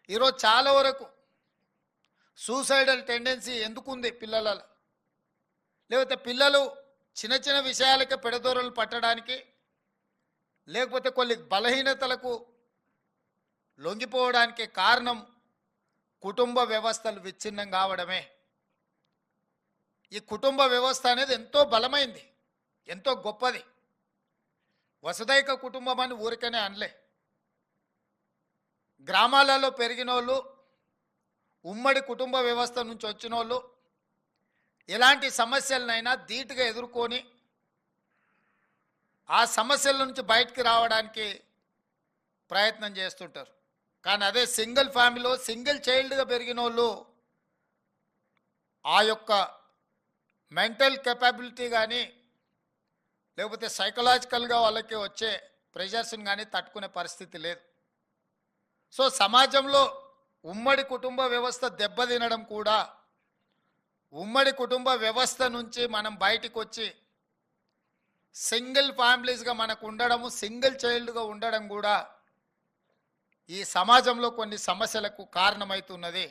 ఈరోజు చాలా వరకు సూసైడల్ టెండెన్సీ ఎందుకుంది పిల్లలలో, లేకపోతే పిల్లలు చిన్న చిన్న విషయాలకే పెడదోరలు పట్టడానికి, లేకపోతే కొన్ని బలహీనతలకు లొంగిపోవడానికి కారణం కుటుంబ వ్యవస్థలు విచ్ఛిన్నం కావడమే. ఈ కుటుంబ వ్యవస్థ అనేది ఎంతో బలమైంది, ఎంతో గొప్పది. వసుదైక కుటుంబం అని ఊరికనే అనలే. గ్రామాలలో పెరిగిన వాళ్ళు, ఉమ్మడి కుటుంబ వ్యవస్థ నుంచి వచ్చిన వాళ్ళు ఎలాంటి సమస్యలనైనా ధీటుగా ఎదుర్కొని ఆ సమస్యల నుంచి బయటికి రావడానికి ప్రయత్నం చేస్తుంటారు. కానీ అదే సింగిల్ ఫ్యామిలీలో సింగిల్ చైల్డ్గా పెరిగిన వాళ్ళు ఆ యొక్క మెంటల్ కెపాబిలిటీ కానీ, లేకపోతే సైకలాజికల్గా వాళ్ళకి వచ్చే ప్రెషర్స్ని కానీ తట్టుకునే పరిస్థితి లేదు. సో సమాజంలో ఉమ్మడి కుటుంబ వ్యవస్థ దెబ్బతినడం కూడా, ఉమ్మడి కుటుంబ వ్యవస్థ నుంచి మనం బయటికి వచ్చి సింగిల్ ఫ్యామిలీస్గా మనకు ఉండడము, సింగిల్ చైల్డ్గా ఉండడం కూడా ఈ సమాజంలో కొన్ని సమస్యలకు కారణమవుతున్నది.